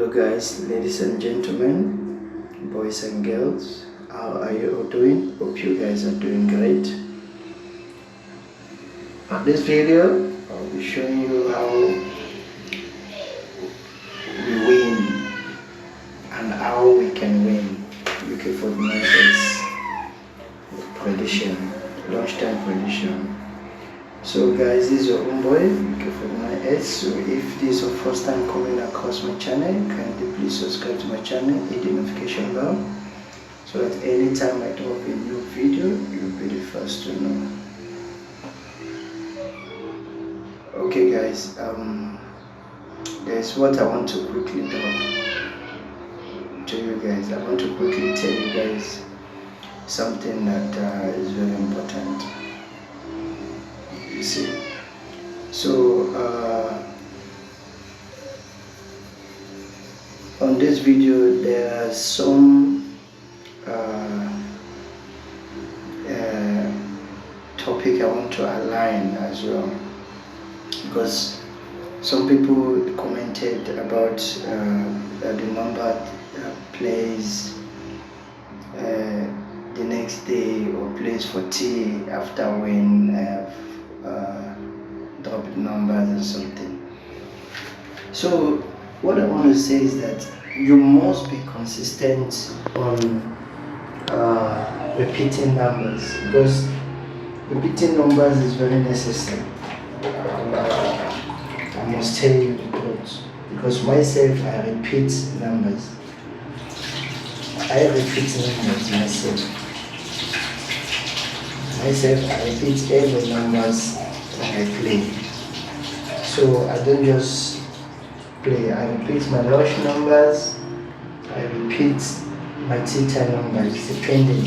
Hello guys, ladies and gentlemen, boys and girls, how are you all doing? Hope you guys are doing great. In this video, I'll be showing you how we win and how we can win Uk49s prediction, lunchtime prediction. So guys, this is your own boy Uk49s. So if this is your first time coming across my channel, kindly please subscribe to my channel, hit the notification bell, so that anytime I drop a new video, you'll be the first to know. Okay guys, there's what I want to quickly drop to you guys. I want to quickly tell you guys something that is very important. You see, so on this video there are some topic I want to align as well, because some people commented about the number plays the next day, or plays for T after when dropped numbers or something. So what I want to say is that you must be consistent on repeating numbers, because repeating numbers is very necessary. I must tell you the truth, because myself I repeat numbers. I repeat numbers myself. I repeat every numbers that I play. So I don't just play, I repeat my rush numbers, I repeat my teatime numbers, depending.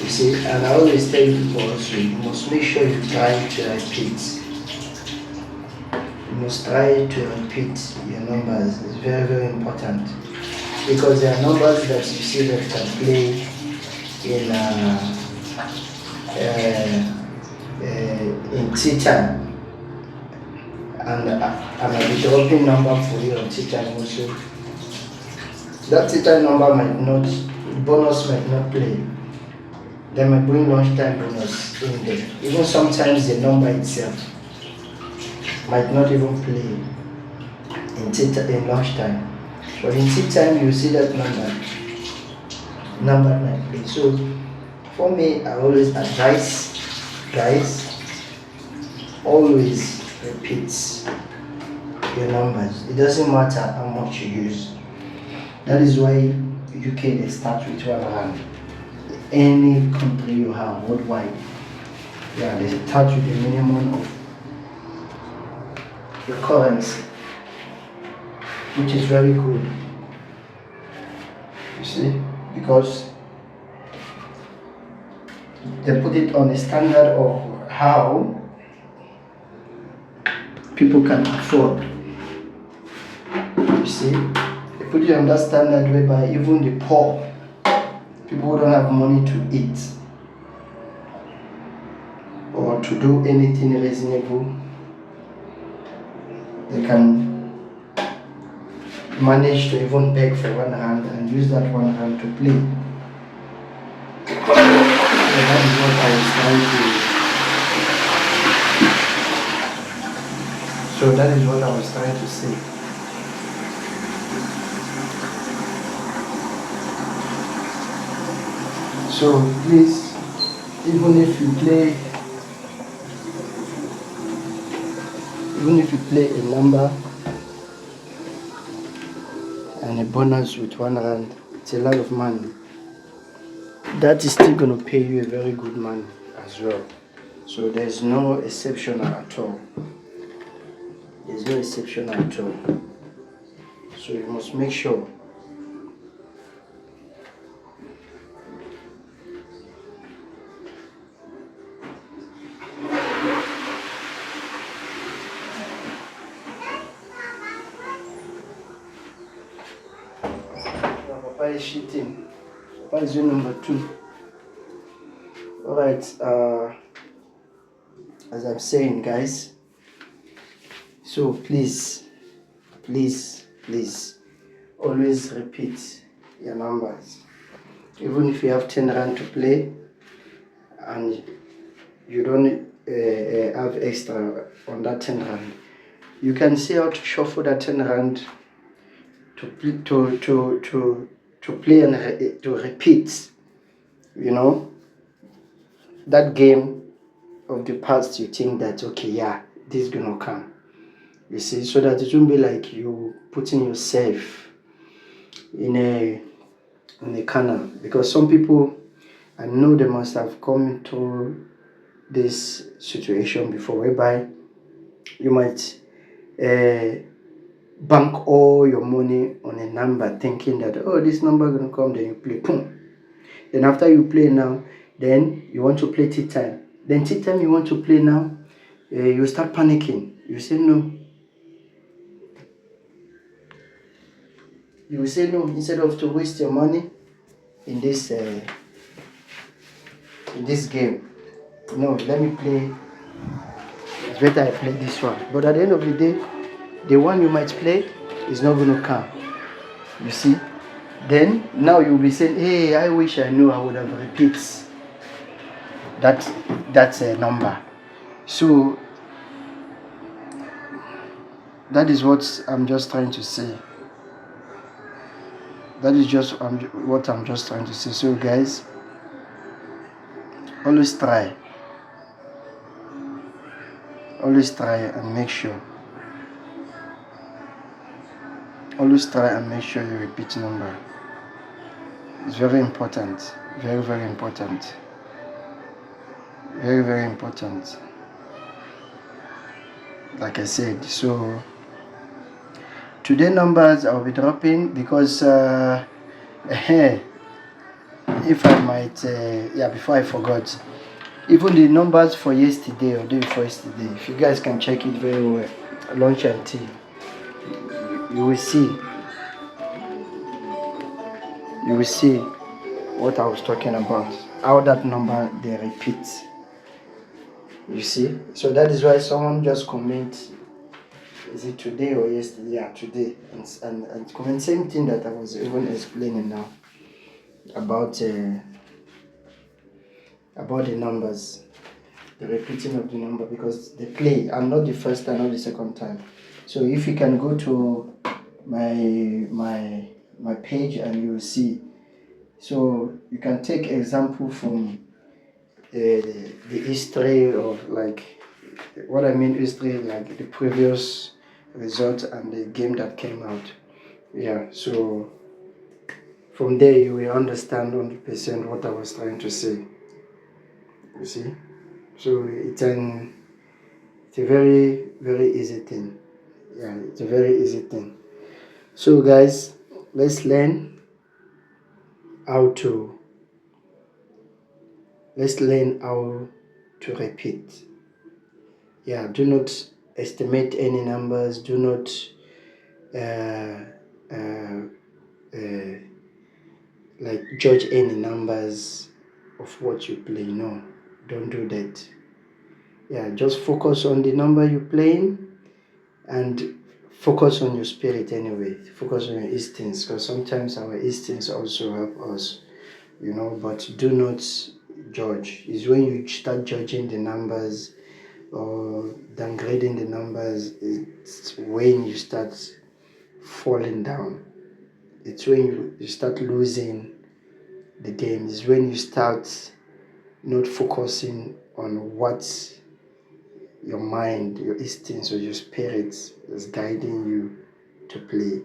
You see, and I always tell people also, you must make sure you try to repeat. You must try to repeat your numbers. It's very, very important, because there are numbers that you see that can play in teatime, and I'll be dropping number for you on teatime also. That teatime number might not, bonus might not play. They might bring lunchtime bonus in there. Even sometimes the number itself might not even play in lunchtime. But in teatime you see that number might play. So for me, I always advise guys, always repeat your numbers. It doesn't matter how much you use. That is why UK, they start with one hand. Any country you have worldwide, yeah, they start with a minimum of your currency, which is very good. You see, because they put it on a standard of how people can afford. You see, they put it on that standard whereby even the poor, people who don't have money to eat or to do anything reasonable, they can manage to even beg for one hand and use that one hand to play. So that is what I was trying to. So that is what I was trying to say. So please, even if you play a number and a bonus with one rand, it's a lot of money. That is still going to pay you a very good money as well. So there's no exceptional at all. There's no exceptional at all. So you must make sure. Papa is shitting. Papa is your number 2. Alright, as I'm saying guys, so please please always repeat your numbers. Even if you have 10 rand to play and you don't have extra on that 10 rand, you can see how to shuffle that 10 rand to play and to repeat, you know, that game of the past. You think that, okay, yeah, this is gonna come, you see, so that it won't be like you putting yourself in a corner. Because some people, I know they must have come into this situation before, whereby you might bank all your money on a number, thinking that, oh, this number gonna come, then you play, boom. Then after you play now, then you want to play tea time. Then tea time you want to play now, you start panicking. You say no. You will say no instead of to waste your money in this game. No, let me play. It's better I play this one. But at the end of the day, the one you might play is not going to come. You see? Then now you'll be saying, hey, I wish I knew I would have repeated that's a number. So that is what I'm just trying to say. That is just what I'm just trying to say. So guys, always try and make sure. Always try and make sure you repeat number. It's very important. Very, very important. Very, very important. Like I said, so today numbers I'll be dropping because if I might, before I forgot, even the numbers for yesterday or day before yesterday, if you guys can check it very well, lunch and tea, you will see what I was talking about, how that number they repeat. You see, so that is why someone just comment, is it today or yesterday? Yeah, today, and comment same thing that I was even explaining now about the numbers, the repeating of the number, because they play, and not the first time, not the second time. So if you can go to my page and you will see. So you can take example from the history of, like, what I mean history, like the previous result and the game that came out. Yeah, so from there you will understand 100% what I was trying to say. You see, so it's a very, very easy thing. Yeah, it's a very easy thing. So guys, let's learn how to repeat. Yeah, do not estimate any numbers. Do not like judge any numbers of what you play. No, don't do that. Yeah, just focus on the number you're playing and focus on your spirit anyway. Focus on your instincts, because sometimes our instincts also help us, you know. But do not judge. It's when you start judging the numbers or downgrading the numbers, it's when you start falling down. It's when you start losing the game. It's when you start not focusing on what your mind, your instincts, or your spirit is guiding you to play.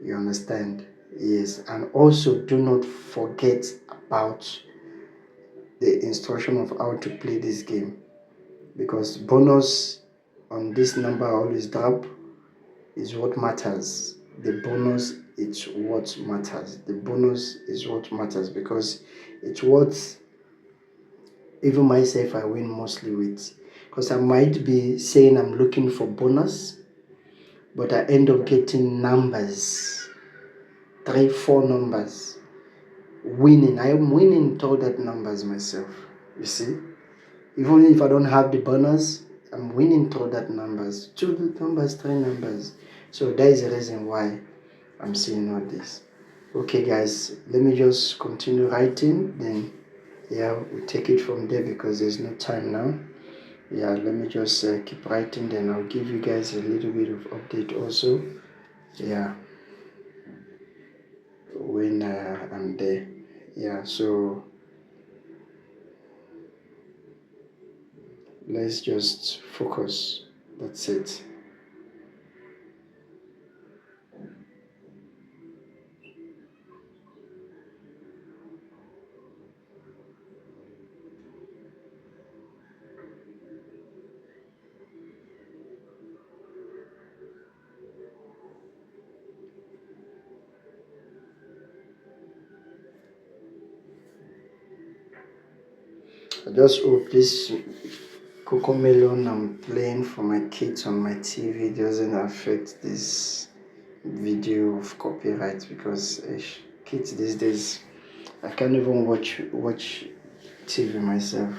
You understand? Yes. And also do not forget about the instruction of how to play this game, because bonus on this number always drop is what matters. The bonus is what matters. The bonus is what matters, because it's what even myself I win mostly with. Because I might be saying I'm looking for bonus, but I end up getting numbers, 3-4 numbers, winning. I am winning all that numbers myself, you see. Even if I don't have the bonus, I'm winning through that numbers, 2 numbers, 3 numbers. So that is the reason why I'm saying all this. Okay guys, let me just continue writing, then yeah, we'll take it from there because there's no time now. Yeah, let me just keep writing, then I'll give you guys a little bit of update also. Yeah, when I'm there. Yeah, so let's just focus. That's it. I just hope this Coco Melon I'm playing for my kids on my TV doesn't affect this video of copyright, because kids these days, I can't even watch TV myself.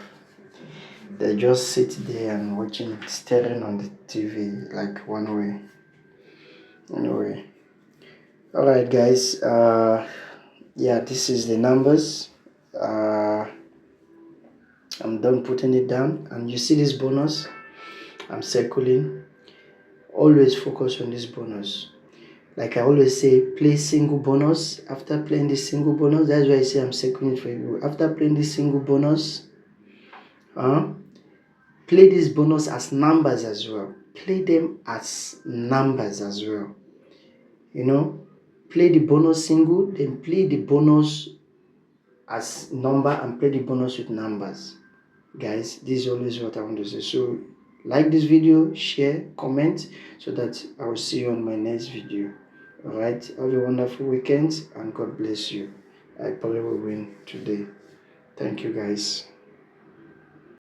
They just sit there and watching, staring on the TV like one way. Anyway, all right, guys. Yeah, this is the numbers. I'm done putting it down, and you see this bonus. I'm circling. Always focus on this bonus. Like I always say, play single bonus. After playing this single bonus, that's why I say I'm circling for you. After playing this single bonus, play this bonus as numbers as well. Play them as numbers as well. You know, play the bonus single, then play the bonus as number and play the bonus with numbers. Guys, this is always what I want to say. So like this video, share, comment, so that I will see you on my next video. All right, have a wonderful weekend and God bless you. I probably will win today. Thank you guys.